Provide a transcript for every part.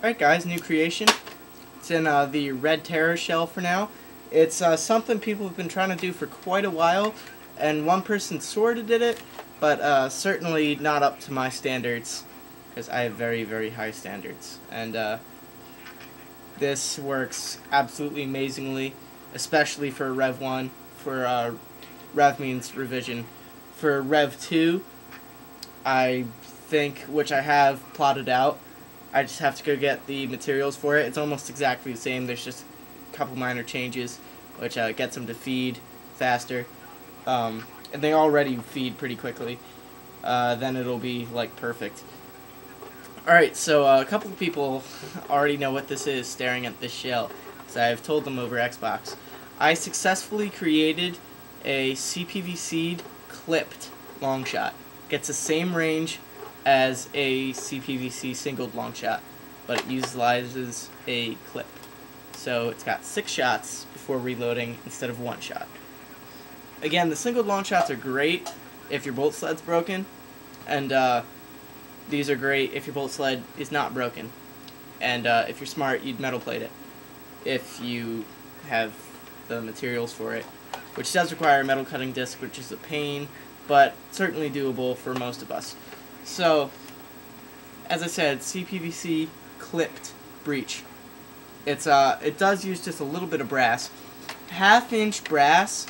Alright guys, new creation. It's in the Red Terror shell for now. It's something people have been trying to do for quite a while, and one person sort of did it, but certainly not up to my standards, because I have very, very high standards. And this works absolutely amazingly, especially for Rev 1, for Rev means revision. For Rev 2, I think, which I have plotted out, I just have to go get the materials for it. It's almost exactly the same. There's just a couple minor changes, which gets them to feed faster. And they already feed pretty quickly. Then it'll be like perfect. Alright, so a couple of people already know what this is staring at this shell, so I've told them over Xbox. I successfully created a CPVC clipped longshot. Gets the same range as a CPVC singled longshot, but it utilizes a clip. So it's got 6 shots before reloading instead of 1 shot. Again, the singled longshots are great if your bolt sled's broken, and these are great if your bolt sled is not broken. And if you're smart, you'd metal plate it if you have the materials for it, which does require a metal cutting disc, which is a pain, but certainly doable for most of us. So, as I said, CPVC clipped breech. It does use just a little bit of brass. 1/2-inch brass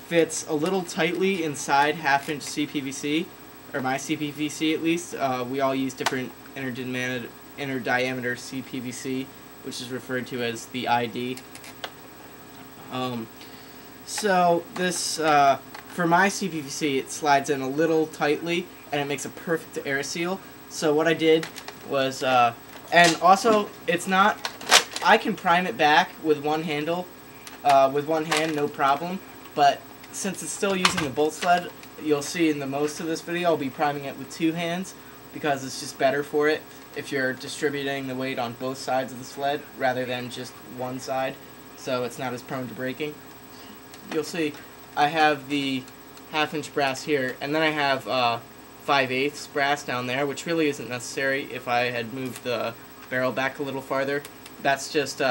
fits a little tightly inside 1/2-inch CPVC, or my CPVC at least. We all use different inner diameter CPVC, which is referred to as the ID. So this, for my CPVC, it slides in a little tightly, and it makes a perfect air seal. So what I did was, and also, it's not, I can prime it back with one handle, with one hand, no problem, but since it's still using the bolt sled, you'll see in the most of this video, I'll be priming it with 2 hands, because it's just better for it if you're distributing the weight on both sides of the sled, rather than just one side, so it's not as prone to breaking. You'll see, I have the 1/2-inch brass here, and then I have 5/8 brass down there, which really isn't necessary if I had moved the barrel back a little farther. That's just,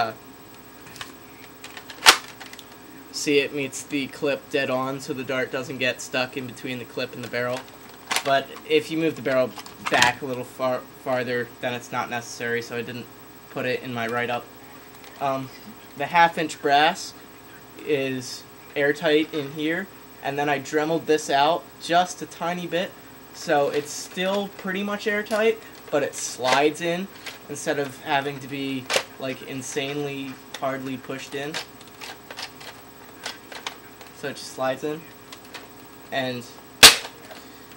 see, it meets the clip dead on, so the dart doesn't get stuck in between the clip and the barrel. But if you move the barrel back a little farther, then it's not necessary, so I didn't put it in my write-up. The 1/2-inch brass is airtight in here, and then I dremeled this out just a tiny bit, so it's still pretty much airtight, but it slides in instead of having to be like insanely hardly pushed in. So it just slides in and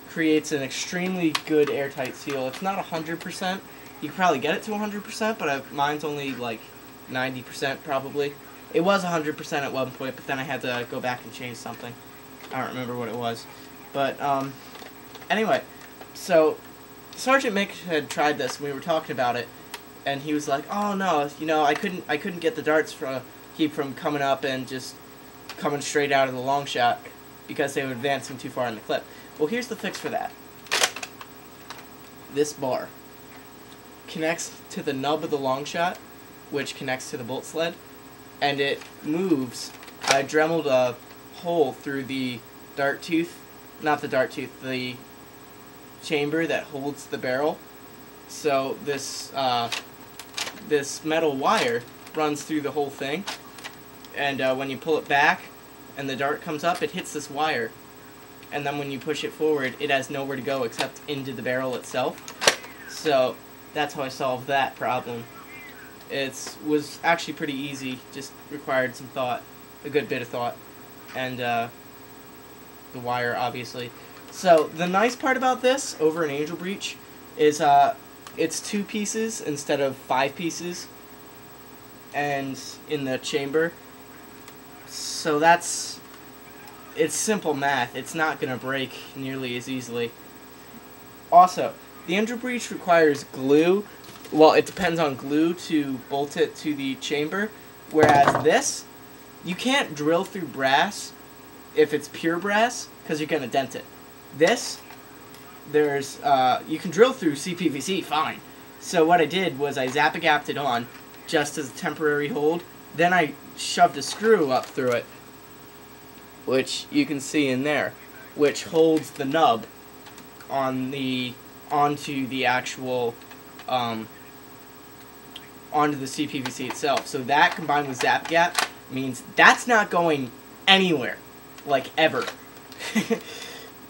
creates an extremely good airtight seal. It's not 100%. You can probably get it to 100%, but mine's only like 90% probably. It was 100% at one point, but then I had to go back and change something. I don't remember what it was. But, anyway, so Sergeant Mick had tried this, and we were talking about it, and he was like, oh no, you know, I couldn't get the darts from coming up and just coming straight out of the long shot because they were advancing too far in the clip. Well, here's the fix for that. This bar connects to the nub of the long shot, which connects to the bolt sled, and it moves. I dremeled a hole through the dart tooth, not the dart tooth, the chamber that holds the barrel. So this this metal wire runs through the whole thing, and when you pull it back and the dart comes up, it hits this wire, and then when you push it forward, it has nowhere to go except into the barrel itself. So that's how I solved that problem. It was actually pretty easy, just required some thought, a good bit of thought, and the wire, obviously. So the nice part about this, over an Angel Breach, is it's 2 pieces instead of 5 pieces, and in the chamber. So it's simple math. It's not going to break nearly as easily. Also, the Angel Breach requires glue. Well, it depends on glue to bolt it to the chamber, whereas this, you can't drill through brass if it's pure brass, because you're going to dent it. This, you can drill through CPVC fine. So what I did was I Zap-A-Gapped it on, just as a temporary hold. Then I shoved a screw up through it, which you can see in there, which holds the nub on onto the actual onto the CPVC itself. So that combined with Zap-A-Gap means that's not going anywhere, like ever,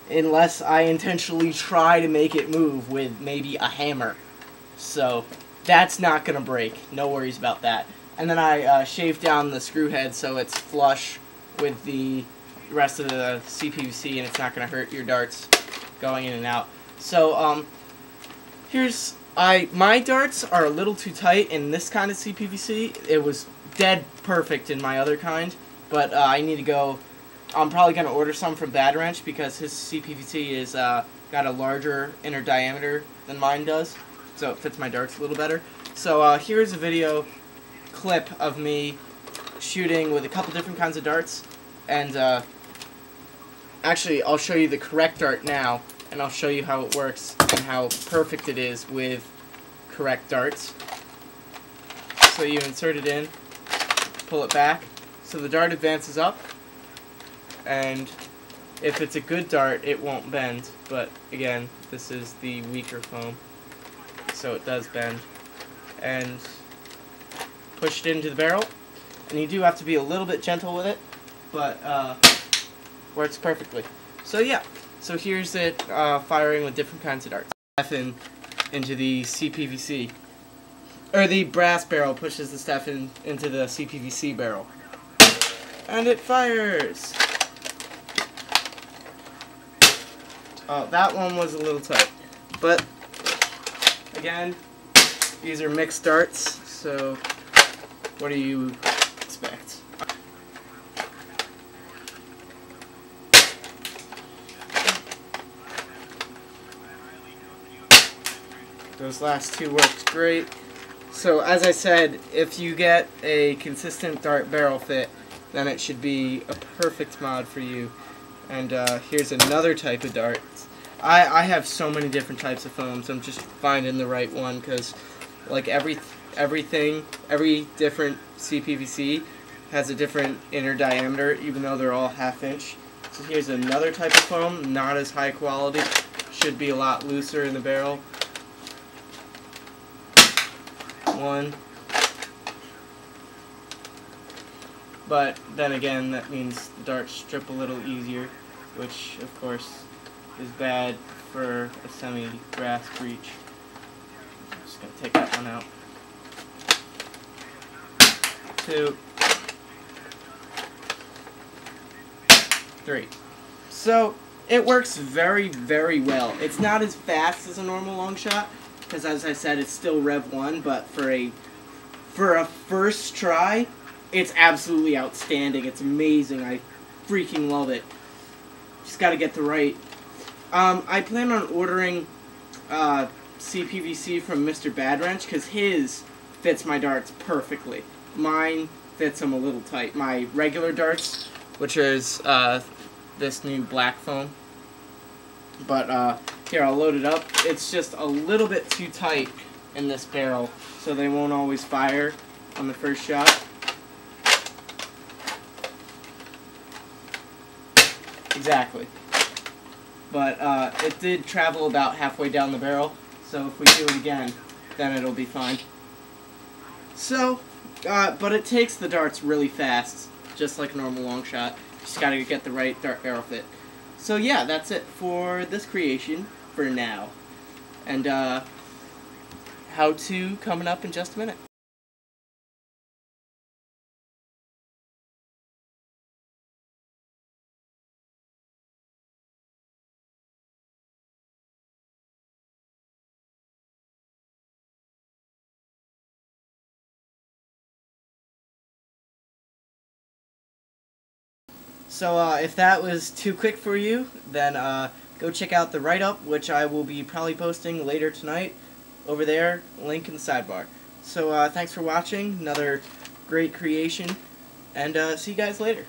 unless I intentionally try to make it move with maybe a hammer. So that's not gonna break. No worries about that. And then I shaved down the screw head so it's flush with the rest of the CPVC, and it's not gonna hurt your darts going in and out. So my darts are a little too tight in this kind of CPVC. It was dead perfect in my other kind, but I need to go. I'm probably going to order some from Bad Wrench because his CPVC is got a larger inner diameter than mine does, so it fits my darts a little better. So here's a video clip of me shooting with a couple different kinds of darts, and actually I'll show you the correct dart now, and I'll show you how it works and how perfect it is with correct darts. So you insert it in, pull it back, so the dart advances up, and if it's a good dart it won't bend, but again this is the weaker foam, so it does bend. And push it into the barrel, and you do have to be a little bit gentle with it, but works perfectly. So yeah, so here's it firing with different kinds of darts. Into the CPVC, or the brass barrel pushes the stuff into the CPVC barrel, and it fires. Oh, that one was a little tight, but again, these are mixed darts, so what do you expect? Those last two worked great. So as I said, if you get a consistent dart barrel fit, then it should be a perfect mod for you. And here's another type of dart. I have so many different types of foams. I'm just finding the right one because, like every different CPVC has a different inner diameter, even though they're all 1/2 inch. So here's another type of foam, not as high quality, should be a lot looser in the barrel. One, but then again that means the darts strip a little easier, which of course is bad for a semi-brass breech. I'm just going to take that one out. 2, 3. So it works very, very well. It's not as fast as a normal long shot, because as I said, it's still Rev 1, but for a first try, it's absolutely outstanding. It's amazing. I freaking love it. Just got to get the right. I plan on ordering CPVC from Mr. Bad Wrench because his fits my darts perfectly. Mine fits them a little tight. My regular darts, which is this new black foam. But here, I'll load it up. It's just a little bit too tight in this barrel, so they won't always fire on the first shot. Exactly. But it did travel about halfway down the barrel, so if we do it again, then it'll be fine. So, but it takes the darts really fast, just like a normal long shot. Just gotta get the right dart barrel fit. So yeah, that's it for this creation for now. And how to coming up in just a minute. So if that was too quick for you, then go check out the write-up, which I will be probably posting later tonight over there, link in the sidebar. So thanks for watching, another great creation, and see you guys later.